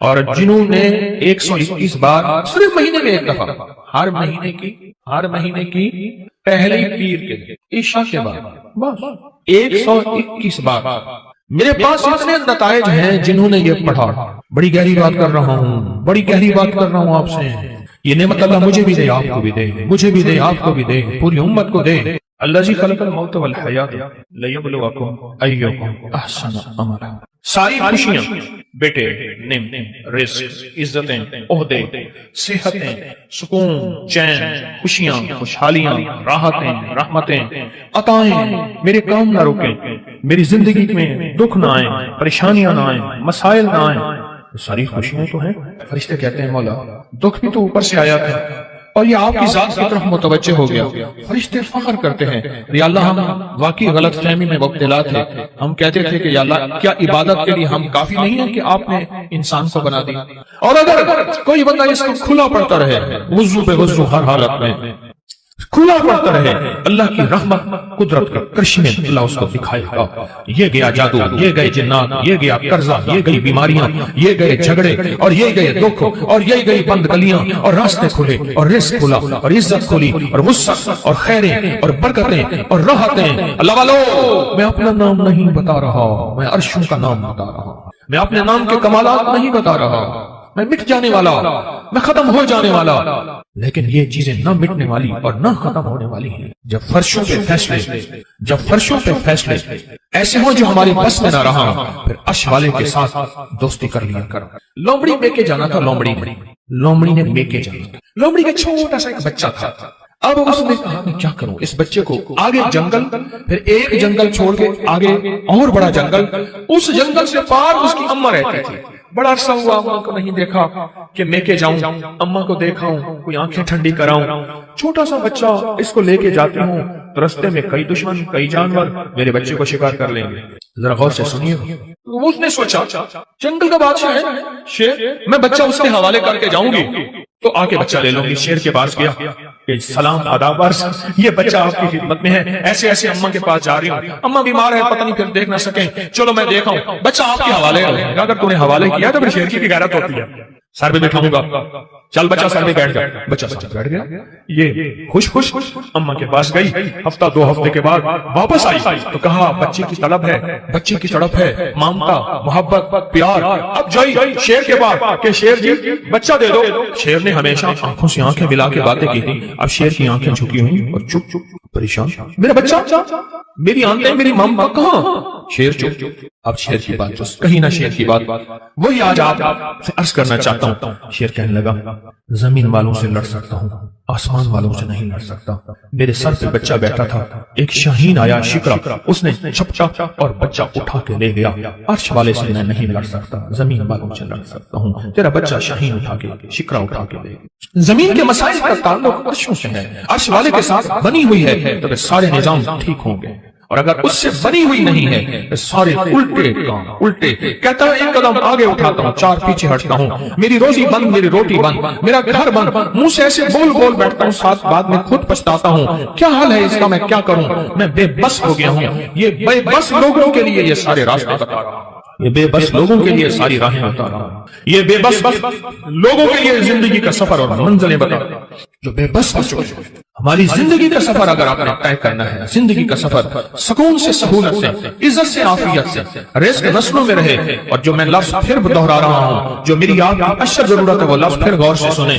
اور جنہوں نے 121 بار صرف مہینے میں ایک دفعہ ہر مہینے کی پہلی پیر کے دن عشاء کے بعد بس 121 بار میرے پاس اتنے نتائج ہیں جنہوں نے یہ پڑھا. بڑی گہری بات کر رہا ہوں آپ سے. یہ نعمت اللہ مجھے بھی دے، آپ کو بھی دے، مجھے بھی دے، آپ کو بھی دے، پوری امت کو دے. الذی خلق الموت والحیات لیبلوکم ایکم احسن عملا. ساری خوشیاں، بیٹے، نعمت، رزق، عزتیں، عہدے، صحتیں، سکون، چین، خوشیاں، خوشحالیاں، راحتیں، رحمتیں، عطائیں میرے کام نہ رکیں، میری زندگی میں دکھ نہ آئیں، پریشانیاں نہ آئیں، مسائل نہ آئیں. ساری خوشیاں تو ہیں. فرشتے کہتے ہیں مولا دکھ بھی تو اوپر سے آیا تھا اور یہ آپ کی ذات کی طرف متوجہ ہو گیا. فرشتے فخر کرتے ہیں یا اللہ ہم واقعی غلط فہمی میں مبتلا تھے. ہم کہتے تھے کہ یا اللہ کیا عبادت کے لیے ہم کافی نہیں ہیں کہ آپ نے انسان کو بنا دیا. اور اگر کوئی بندہ اس کو کھلا پڑتا رہے وضو پہ وضو ہر حالت میں کھلا پڑتا رہے، اللہ کی رحمت قدرت کا کرشمے اللہ اس کو دکھائے گا. یہ گیا جادو، یہ گئے جنات، یہ گیا قرضہ، یہ گئی بیماریاں، یہ گئے جھگڑے، اور یہ گئے دکھ، اور یہ گئی بند گلیاں، اور راستے کھلے، اور رزق کھلا، اور عزت کھلی، اور وسعت، اور خیریں، اور برکتیں، اور راحتیں. اللہ والو میں اپنا نام نہیں بتا رہا، میں عرشوں کا نام بتا رہا. میں اپنے نام کے کمالات نہیں بتا رہا. میں مٹ جانے والا، میں ختم ہو جانے والا، لیکن یہ چیزیں نہ مٹنے والی اور نہ ختم ہونے والی ہیں. جب فرشوں پہ فیصلے ایسے ہوں جو ہمارے بس میں نہ رہا، پھر عرش والے کے ساتھ دوستی کر لیا کرو. لومڑی میکے جانا تھا. لومڑی نے میکے جانا. لومڑی کا چھوٹا سا ایک بچہ تھا. اب اس نے کہا میں کیا کروں اس بچے کو. آگے جنگل، پھر ایک جنگل چھوڑ کے آگے اور بڑا جنگل، اس جنگل سے پار اس کی اماں رہتی تھی. بڑا عرصہ ہوا اماں کو نہیں دیکھا کہ میں کے جاؤں، اماں کو دیکھاؤں، کوئی آنکھیں ٹھنڈی کراؤں. چھوٹا سا بچہ، اس کو لے کے جاتی ہوں، رستے میں کئی دشمن، کئی جانور میرے بچے کو شکار کر لیں گے. ذرا غور سے سنیے. اس نے سوچا جنگل کا بادشاہ ہے شیر، میں بچہ اس کے حوالے کر کے جاؤں گی تو آ کے بچہ لے لوں گی. شیر کے پاس گیا کہ سلام آداب عرض، یہ بچہ آپ کی خدمت میں ہے، ایسے ایسے اماں کے پاس جا رہی ہوں، اماں بیمار ہے، پتہ نہیں پھر دیکھ نہ سکیں، چلو میں دیکھا ہوں، بچہ آپ کے حوالے ہے. اگر تو نے حوالے کیا تو پھر شیر کی بھی غیرت ہوتی ہے. سر پہ بٹھاؤں گا، چل بچہ سر پہ بیٹھ جا. بچہ بیٹھ گیا. یہ خوش اماں کے پاس گئی. ہفتہ 2 ہفتے کے بعد واپس آئی تو کہا بچے کی تڑپ ہے، مامتا، محبت، پیار. اب جائی شیر کے پاس کہ شیر جی بچہ دے دو. شیر نے ہمیشہ آنکھوں سے آنکھیں ملا کے باتیں کی تھی. اب شیر کی آنکھیں جھکی ہوئی اور چپ پریشان. میرا بچہ، میری آنکھیں، میری مامتا کہاں؟ شیر چپ. اب شیر کی بات کہیں نہ شیر کی بات وہی آج آپ سے عرض کرنا چاہتا ہوں. شیر کہنے لگا زمین والوں سے لڑ سکتا ہوں، آسمان والوں سے نہیں لڑ سکتا. میرے سر پہ بچہ بیٹھا تھا، ایک شاہین آیا شکرا، اس نے جھپٹا اور بچہ اٹھا کے لے گیا. عرش والے سے میں نہیں لڑ سکتا، زمین والوں سے لڑ سکتا ہوں. تیرا بچہ شاہین اٹھا کے، شکرا اٹھا کے لے گیا. زمین کے مسائل کا تعلق عرشوں سے ہے، عرش والے کے ساتھ بنی ہوئی ہے تو سارے نظام ٹھیک ہوں گے. اور اگر اس سے بنی ہوئی نہیں ہے تو سارے الٹے. کہتا ہے ایک قدم آگے اٹھاتا ہوں، 4 پیچھے ہٹتا ہوں. میری روزی بند، میری روٹی بند، میرا گھر بند. منہ سے ایسے بول بیٹھتا ہوں، ساتھ بعد میں خود پچھتاتا ہوں. کیا حال ہے اس کا، میں کیا کروں، میں بے بس ہو گیا ہوں. یہ بے بس لوگوں کے لیے یہ سارے راستے بتا رہا ہوں، یہ بے بس لوگوں کے لیے ساری راہیں بتا رہا ہوں، یہ بے بس لوگوں کے لیے زندگی کا سفر اور منزلیں بتا رہا ہوں جو بے بس ہو چکے. ہماری زندگی کا سفر اگر آپ نے طے کرنا ہے، زندگی کا سفر سکون سے، سہولت سے، عزت سے، عافیت سے، رزق نسلوں میں رہے. اور جو میں لفظ پھر دہرا رہا ہوں، جو میری آپ کی اشد ضرورت ہے، وہ لفظ پھر غور سے سنیں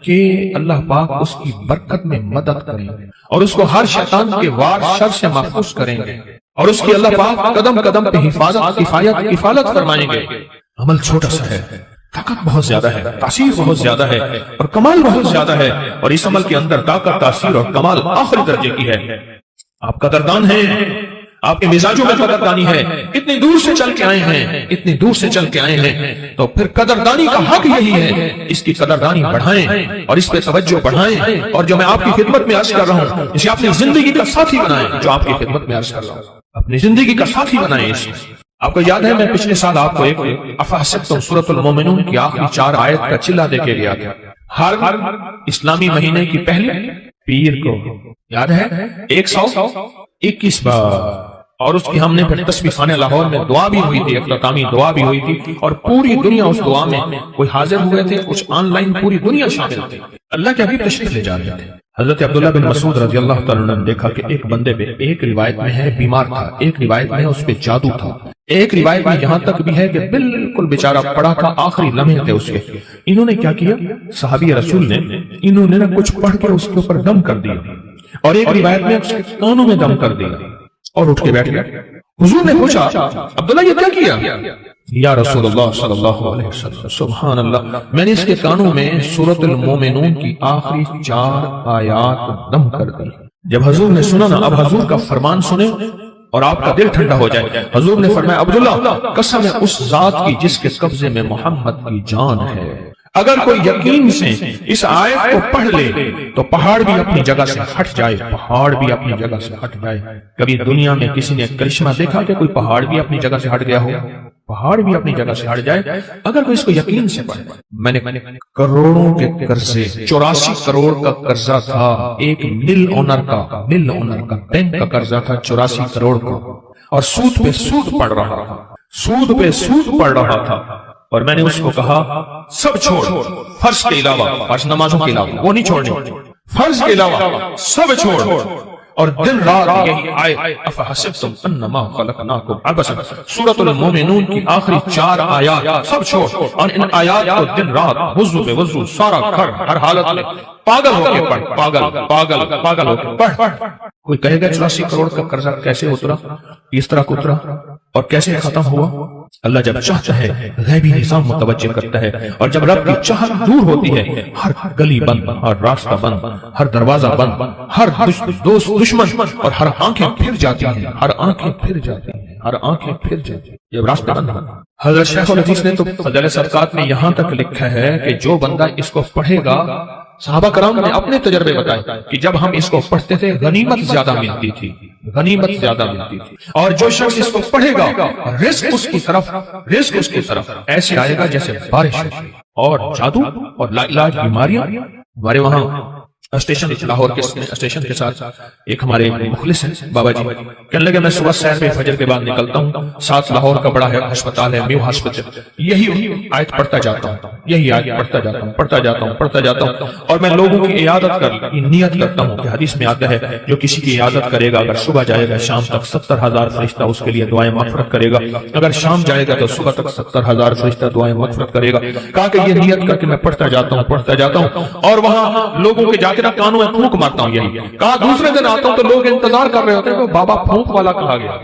کہ اللہ پاک اس کی برکت میں مدد کریں گے اور اس کو ہر شیطان کے وار شر سے محفوظ کریں گے اور اس کی اللہ پاک قدم قدم پہ حفاظت، کفالت فرمائیں گے. عمل چھوٹا سا ہے، طاقت بہت زیادہ ہے، تاثیر بہت زیادہ ہے اور کمال بہت زیادہ ہے. اور اس عمل کے اندر طاقت، تاثیر اور کمال آخری درجے کی ہے. آپ قدردان ہیں، آپ کے مزاجوں میں قدردانی ہے. اتنی دور سے چل کے آئے ہیں تو پھر قدردانی کا حق یہی ہے. اس کی قدردانی بڑھائیں اور اس پہ توجہ بڑھائیں. اور جو میں آپ کی خدمت میں عرض کر رہا ہوں، اسے اپنی زندگی کا ساتھی بنائیں. جو آپ کی خدمت میں عرض کر رہا ہوں، اپنی زندگی کا ساتھی بنائیں. آپ کو یاد ہے میں پچھلے سال آپ کو ایک افحسبتم سورۃ المومنون کی آخری 4 آیت کا چلہ دے کے گیا تھا. ہر اسلامی مہینے کی پہلی پیر کو یاد ہے 121 بار اور اس کی ہم نے پھر تسبیح خانہ لاہور میں دعا بھی ہوئی تھی، اختتامی دعا بھی ہوئی تھی، اور پوری دنیا اس دعا میں کوئی حاضر ہوئے تھے، کچھ آن لائن پوری دنیا شامل تھی۔ اللہ کے حبیب تشریف لے جا رہے تھے۔ حضرت عبداللہ بن مسعود رضی اللہ تعالیٰ عنہ نے دیکھا کہ ایک بندے پہ، ایک روایت میں ہے بیمار تھا، ایک روایت میں ہے اس پہ جادو تھا، ایک روایت میں یہاں تک بھی ہے کہ بالکل بیچارہ پڑا تھا، آخری لمحے تھے اس کے۔ انہوں نے کیا کیا؟ صحابی رسول نے انہوں نے کچھ پڑھ کے اس کے اوپر دم کر دیا، اور ایک روایت میں اس کے کانوں میں دم کر دیا اور اٹھ کے بیٹھ گئے۔ حضور نے پوچھا عبداللہ یہ کیا کیا؟ یا رسول اللہ صلی اللہ علیہ وسلم سبحان اللہ، میں نے اس کے کانوں میں سورۃ المومنون کی آخری 4 آیات دم کر دی۔ جب حضور نے سنا نا، اب حضور کا فرمان سنیں اور آپ کا دل ٹھنڈا ہو جائے۔ حضور نے فرمایا عبداللہ قسم ہے اس ذات کی جس کے قبضے میں محمد کی جان ہے، اگر کوئی یقین سے اس آیت کو پڑھ لے تو پہاڑ بھی اپنی جگہ سے ہٹ جائے، پہاڑ بھی اپنی جگہ سے ہٹ جائے۔ کبھی دنیا میں کسی نے کرشمہ دیکھا کہ کوئی پہاڑ بھی اپنی جگہ سے ہٹ گیا ہو؟ پہاڑ بھی اپنی جگہ سے ہٹ جائے اگر کوئی اس کو یقین سے پڑھے۔ میں نے کروڑوں کے قرضے، 84 کروڑ کا قرضہ تھا، ایک مل اونر کا بینک کا قرضہ تھا 84 کروڑ کا، اور سود پہ سود پڑ رہا تھا، سود پہ سود پڑ رہا تھا، اور میں نے اس کو کہا سب چھوڑ، فرض کے علاوہ، فرض نمازوں کے علاوہ وہ نہیں چھوڑنی، فرض کے علاوہ سب چھوڑ، اور دن رات یہی آیت افحسبتم انما خلقناکم عبثا، سورۃ المومنون کی آخری 4 آیات سب چھوڑ، اور ان آیات کو دن رات وضو پہ وضو، سارا گھر ہر حالت میں پاگل ہو کے پڑھ، پاگل ہو کے پڑھ۔ کوئی کہے گا 84 کروڑ کا قرضہ کیسے اترا، اس طرح اترا اور کیسے ختم ہوا؟ اللہ جب چاہتا ہے غیبی نظام متوجہ کرتا ہے، اور جب رب کی چاہت دور ہوتی ہے ہر گلی بند، ہر راستہ بند، ہر دروازہ بند، ہر دوست دشمن، اور ہر آنکھیں پھر جاتی ہیں، ہر آنکھیں پھر جاتی ہیں، ہر آنکھیں پھر جاتی ہیں، یہ راستہ بند ہے۔ حضرت شیخ الحدیث نے تو فضائل صدقات میں یہاں تک لکھا ہے کہ جو بندہ اس کو پڑھے گا، صحابہ کرام نے اپنے تجربے بتائے کہ جب ہم اس کو پڑھتے تھے غنیمت زیادہ ملتی تھی، غنیمت زیادہ ملتی تھی، اور جو شخص اس کو پڑھے گا رزق اس کی طرف ایسے آئے گا جیسے بارش ہے۔ اور جادو اور لا علاج بیماریاں، ہمارے وہاں اسٹیشن لاہور کے اسٹیشن کے ساتھ ایک ہمارے مخلص ہیں بابا جی، کہنے لگے میں صبح سحر پہ فجر کے بعد نکلتا ہوں، ساتھ لاہور کا بڑا ہسپتال ہے میو ہاسپٹل، یہی آیت پڑھتا جاتا ہوں، یہی آیت پڑھتا جاتا ہوں، اور میں لوگوں کی عیادت کی نیت کرتا ہوں کہ حدیث میں آتا ہے جو کسی کی عیادت کرے گا، اگر صبح جائے گا شام تک 70,000 فرشتہ اس کے لیے دعائیں مغفرت کرے گا، اگر شام جائے گا تو صبح تک 70,000 فرشتہ دعائیں مغفرت کرے گا۔ کہا کہ یہ نیت کر کے میں پڑھتا جاتا ہوں، اور وہاں لوگوں کے جا کے کانوں میں پھونک مارتا ہوں، یہی کہا دوسرے دن آتا ہوں تو لوگ انتظار کر رہے ہوتے ہیں کہ بابا پھونک والا کہا گیا،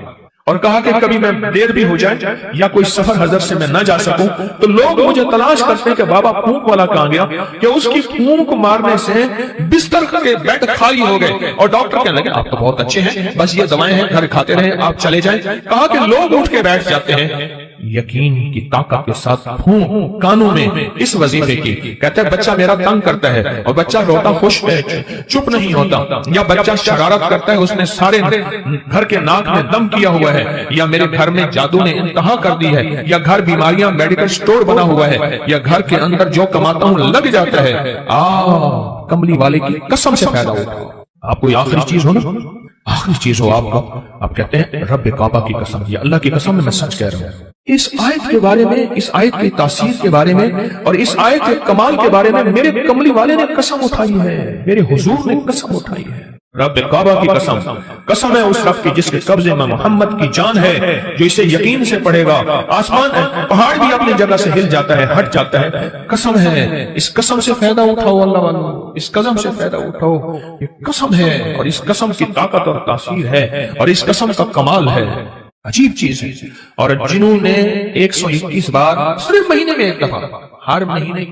اور کہا کہ کبھی میں دیر بھی ہو جائے یا کوئی سفر حضرت سے میں نہ جا سکوں تو لوگ مجھے تلاش کرتے ہیں کہ بابا پھونک والا کہاں گیا، کہ اس کی پھونک مارنے سے بستر کے بیڈ خالی ہو گئے، اور ڈاکٹر کہنے لگے آپ تو بہت اچھے ہیں، بس یہ دوائیں ہیں گھر کھاتے رہیں، آپ چلے جائیں۔ کہا کہ لوگ اٹھ کے بیٹھ جاتے ہیں یقین کی طاقت کے ساتھ پھونک کانوں میں اس وظیفے کی، کہتے ہیں بچہ میرا تنگ کرتا ہے اور بچہ روتا خوش ہے، چپ نہیں ہوتا، یا بچہ شرارت کرتا ہے اس نے سارے گھر کے ناک میں دم کیا ہوا ہے، یا میرے گھر میں جادو نے انتہا کر دی ہے، یا گھر بیماریاں میڈیکل سٹور بنا ہوا ہے، یا گھر کے اندر جو کماتا ہوں لگ جاتا ہے، کملی والے کی قسم سے پیدا ہوتا ہے۔ آپ کوئی آخری چیز ہو نا، آخری چیز ہو آپ کا، آپ کہتے ہیں رب کعبہ کی قسم، یہ اللہ کی قسم میں سچ کہہ رہا ہوں۔ اس آیت کے بارے میں، اس آیت کی تاثیر کے بارے میں، اور اس آیت کے کمال کے بارے میں میرے کملی والے نے قسم اٹھائی ہے، میرے حضور نے قسم اٹھائی ہے۔ رب کعبہ کی قسم، قسم ہے اس رب کی جس کے قبضے میں محمد کی جان ہے، جو اسے یقین سے پڑھے گا آسمان پہاڑ بھی اپنی جگہ سے ہل جاتا ہے، ہٹ جاتا ہے۔ قسم ہے، اس قسم سے فائدہ اٹھاؤ اللہ والو، اس قسم سے فائدہ اٹھاؤ، یہ قسم ہے، اور اس قسم کی طاقت اور تاثیر ہے، اور اس قسم کا کمال ہے، عجیب چیز ہے۔ اور جنہوں نے 121 بار صرف مہینے میں ایک دفعہ، ہر مہینے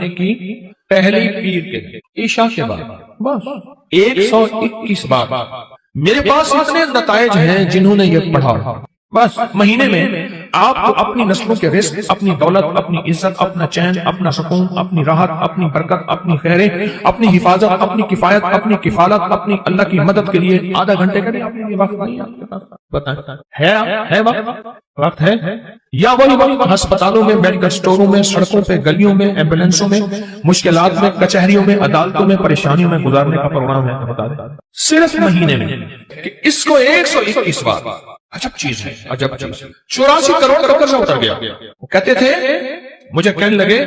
کی پہلی پیر کے عشاء کے بعد بس 121 بار، میرے پاس اتنے نتائج ہیں جنہوں نے یہ پڑھا، بس مہینے میں آپ کو اپنی نسلوں کے رزق، اپنی دولت، اپنی عزت، اپنا چین، اپنا سکون، اپنی راحت، اپنی برکت، اپنی خیریں، اپنی حفاظت، اپنی کفایت، اپنی کفالت، اپنی اللہ کی مدد کے لیے آدھا گھنٹے کا وقت نہیں آپ کے پاس، بتائیں ہے وقت ہے، یا وہی وقت ہسپتالوں میں، میڈیکل سٹوروں میں، سڑکوں پہ، گلیوں میں، ایمبولینسوں میں، مشکلات میں، کچہریوں میں، عدالتوں میں، پریشانیوں میں گزارنے کا پروگرام ہے؟ بتا دیں صرف مہینے میں کہ اس کو 121 بار، عجب چیز ہے، عجب چیز، 84 کروڑ کا قرضہ اتر گیا۔ وہ کہتے تھے، مجھے کہنے لگے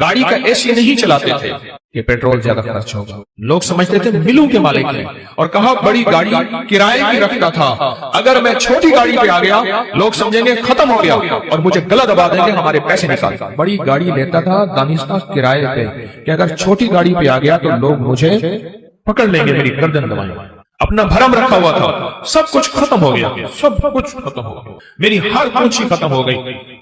گاڑی کا اے سی نہیں چلاتے تھے کہ پیٹرول زیادہ خرچ ہوگا، لوگ سمجھتے تھے ملوں کے مالک ہیں، اور کہا بڑی گاڑی کرائے کی رکھتا تھا، اگر میں چھوٹی گاڑی پہ آ گیا لوگ سمجھیں گے ختم ہو گیا اور مجھے گلا دبا دیں گے، ہمارے پیسے نکال۔ بڑی گاڑی لیتا تھا دانستہ کرائے پہ کہ اگر چھوٹی گاڑی پہ آ گیا تو لوگ مجھے پکڑ لیں گے، میری گردن دبائیں گے۔ اپنا بھرم رکھا ہوا تھا، سب کچھ ختم ہو گیا، سب کچھ ختم ہو گیا، میری ہر پونچھی ختم ہو گئی۔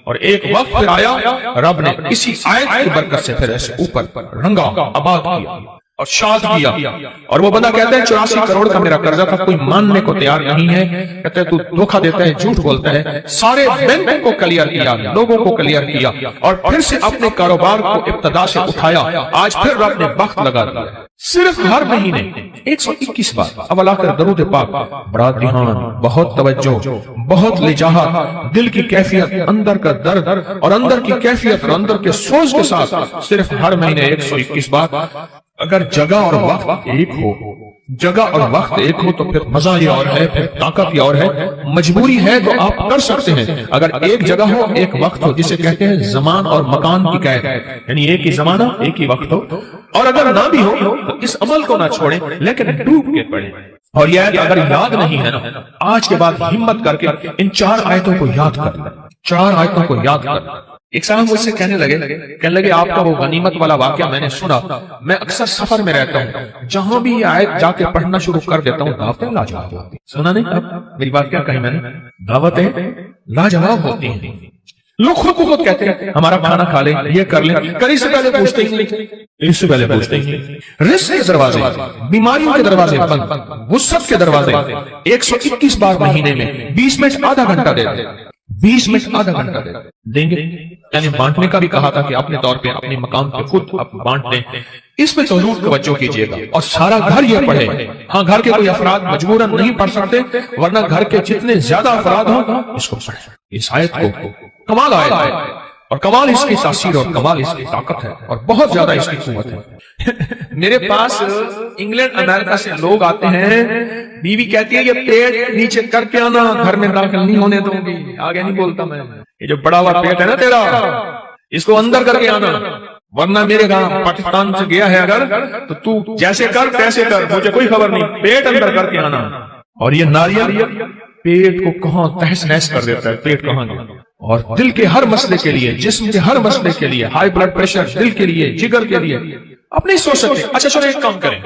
اور ایک وقت پھر آیا، رب نے اسی آیت کی برکت سے پھر ایسے اوپر رنگا، آباد کیا اور شاد کیا۔ اور وہ بندہ کہتا ہے 84 کروڑ کا میرا قرضہ تھا، کوئی ماننے کو تیار نہیں ہے، کہتے ہیں تو دھوکہ دیتا ہے، جھوٹ بولتا ہے۔ سارے بینکوں کو کلیئر کیا، لوگوں کو کلیئر کیا، اور پھر سے اپنے کاروبار کو ابتدا سے اٹھایا۔ آج پھر رب نے وقت لگا دیا، صرف ہر مہینے 121 بار۔ اب اللہ کر درود پاک، بڑا دھیان، بہت توجہ، بہت لجاہت، دل کی کیفیت، اندر کا درد اور اندر کی کیفیت اور اندر کے سوز کے ساتھ صرف ہر مہینے 121 بار۔ اگر جگہ اور وقت ایک ہو، جگہ اور وقت ایک ہو تو پھر مزہ یہ اور ہے، پھر طاقت یہ اور ہے۔ مجبوری ہے تو آپ کر سکتے ہیں، اگر ایک جگہ ہو ایک وقت ہو، جسے کہتے ہیں زمان اور مکان کی قید، یعنی ایک ہی زمانہ ایک ہی وقت ہو، اور اگر نہ بھی ہو تو اس عمل کو نہ چھوڑیں لیکن ڈوب کے پڑھیں۔ اور یہ اگر یاد نہیں ہے نا، آج کے بعد ہمت کر کے ان 4 آیتوں کو یاد کر لیں، 4 آیتوں کو یاد کر لیں۔ ایک صاحب مجھ سے کہنے لگے آپ کا وہ غنیمت والا واقعہ میں نے سنا، میں اکثر سفر میں رہتا ہوں، جہاں بھی یہ آیت جا کے پڑھنا شروع کر دیتا ہوں دعوتیں لاجواب ہوتی ہیں۔ سنا نہیں؟ اب میری بات کیا کہی میں نے؟ دعوتیں لاجواب ہوتی ہیں۔ لوگ خود کو خود کہتے ہیں ہمارا کھانا کھا لیں، یہ کر لیں، کرنے سے پہلے پوچھتے ہی نہیں، اس سے پہلے پوچھتے ہی نہیں۔ رزق کے دروازے، بیماریوں کے دروازے بند، وسعت کے دروازے 121 بار مہینے میں 20 منٹ آدھا گھنٹہ دے دیں، 20 منٹ آدھا گھنٹہ دیں گے۔ یعنی بانٹنے کا بھی کہا تھا کہ اپنے طور پہ اپنے مقام پہ خود آپ بانٹ دیں، اس پہ ضرور توجہ کیجیے گا، اور سارا گھر یہ پڑھے۔ ہاں گھر کے کوئی افراد مجبوراً نہیں پڑھ سکتے، ورنہ گھر کے جتنے زیادہ افراد ہوں اس کو پڑھیں، اس آیت کو۔ کمال آیت ہے، اور کمال اس کی تاثیر اور کمال اس کی طاقت ہے، اور بہت زیادہ اس کی قوت ہے۔ میرے پاس انگلینڈ امریکہ سے لوگ آتے ہیں، بیوی کہتی ہے یہ پیٹ نیچے کر کے آنا، گھر میں داخل نہیں ہونے دوں گی، آگے نہیں بولتا میں، یہ جو بڑا ہوا پیٹ ہے نا تیرا، اس کو اندر کر کے آنا، ورنہ میرے گاں پاکستان سے گیا ہے اگر تو جیسے کر تیسے کر، مجھے کوئی خبر نہیں، پیٹ اندر کر کے آنا۔ اور یہ ناریل پیٹ کو کہاں تہس نہس کر دیتا ہے، پیٹ کہاں گیا۔ اور دل کے ہر مسئلے کے لیے، جسم کے ہر مسئلے کے لیے، ہائی بلڈ پریشر، دل کے لیے، جگر کے لیے، آپ نہیں سوچ سکتے۔ اچھا چلو ایک کام کریں،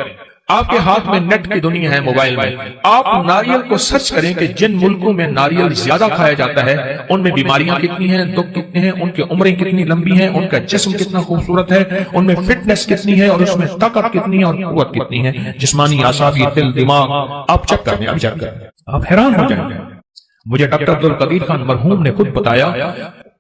آپ کے ہاتھ میں نیٹ کی دنیا ہے، موبائل میں، آپ ناریل کو سرچ کریں کہ جن ملکوں میں ناریل زیادہ کھایا جاتا ہے ان میں بیماریاں کتنی ہیں، دکھ کتنے ہیں، ان کی عمریں کتنی لمبی ہیں، ان کا جسم کتنا خوبصورت ہے، ان میں فٹنس کتنی ہے، اور اس میں طاقت کتنی ہے اور قوت کتنی ہے، جسمانی، اعصابی، دل، دماغ۔ آپ چیک کریں، اب چیک کریں، آپ حیران ہو جائیں گے۔ مجھے ڈاکٹر عبدالقدیر خان مرحوم نے خود بتایا،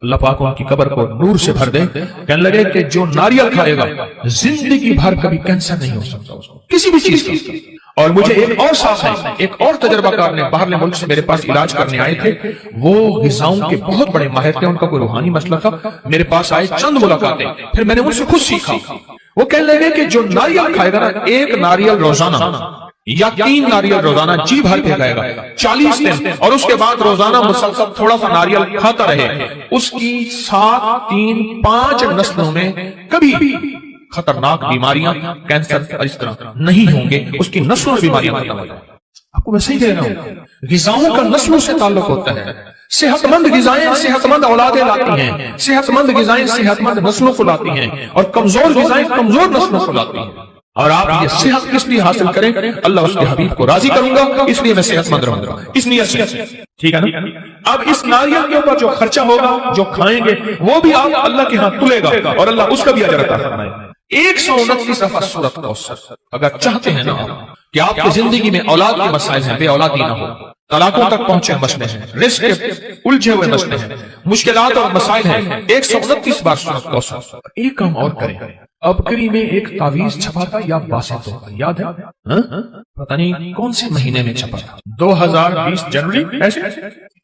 اللہ پاک ان کی قبر کو نور سے بھر دے، کہنے لگے کہ جو ناریل کھائے گا زندگی بھر کبھی کینسر نہیں ہو سکتا اس کو، کسی بھی چیز کا۔ اور مجھے ایک اور ساتھ ہے، ایک اور تجربہ کار نے باہرلے ملک سے میرے پاس علاج کرنے آئے تھے، وہ غذاؤں کے بہت بڑے ماہر تھے، ان کا کوئی روحانی مسئلہ تھا، میرے پاس آئے، چند ملاقاتیں، پھر میں نے ان سے خود سیکھا۔ وہ کہنے لگے کہ جو ناریل کھائے گا نا، 1 ناریل روزانہ یا 3 ناریل روزانہ جی بھر کے کھائے گا 40 دن، اور اس کے بعد روزانہ مسلسل تھوڑا سا ناریل کھاتا رہے، اس کی 7، 3، 5 نسلوں میں کبھی بھی خطرناک بیماریاں، کینسر اس طرح نہیں ہوں گے، اس کی نسلوں میں بیماریاں ختم ہو جائیں۔ آپ کو میں صحیح کہہ رہا ہوں، غذاؤں کا نسلوں سے تعلق ہوتا ہے۔ صحت مند غذائیں صحت مند اولادیں لاتی ہیں، صحت مند غذائیں صحت مند نسلوں کو لاتی ہیں، اور کمزور غذائیں کمزور نسلوں کو لاتی ہیں۔ اور آپ یہ صحت کس لیے حاصل کریں؟ اللہ اس کے حبیب کو راضی کروں گا، اس لیے میں صحت مند رہوں گا، اس نیت سے، ٹھیک ہے نا؟ اب اس ناریل کے اوپر جو خرچہ ہوگا، جو کھائیں گے، وہ بھی آپ اللہ کے ہاں تلے گا، اور اللہ اس کا بھی اجر عطا فرمائے گا۔ 129 دفعہ سورۃ کوثر۔ اگر چاہتے ہیں نا کہ آپ کی زندگی میں اولاد کے مسائل ہیں، بے اولادی نہ ہو، طلاقوں تک پہنچے مسئلے ہیں، رزق کے الجھے ہوئے مسئلے ہیں، مشکلات اور مسائل ہیں، 129 بار سورۃ کوثر۔ ایک کام اور کریں، ابکری میں ایک تعویذ چھپا تھا یا باسط ہوگا، یاد ہے؟ پتہ نہیں کون سے مہینے میں چھپا تھا، 2020 جنوری، ایسے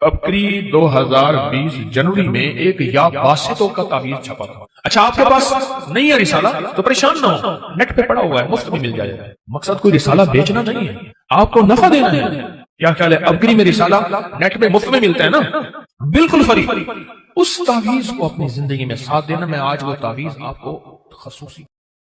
ابکری 2020 جنوری میں ایک یا باسطوں کا تعویذ چھپا تھا۔ اچھا آپ کے پاس نہیں ہے رسالہ تو پریشان نہ ہو، نیٹ پہ پڑا ہوا ہے، مفت میں مل جائے گا۔ مقصد کوئی رسالہ بیچنا نہیں ہے، آپ کو نفع دینا ہے. کیا خیال ہے؟ اب گری میں رسالہ نیٹ میں مفت میں ملتا ہے نا، بالکل فری. اس تعویذ کو اپنی زندگی میں ساتھ دینا. میں آج وہ تعویذ آپ کو خصوصی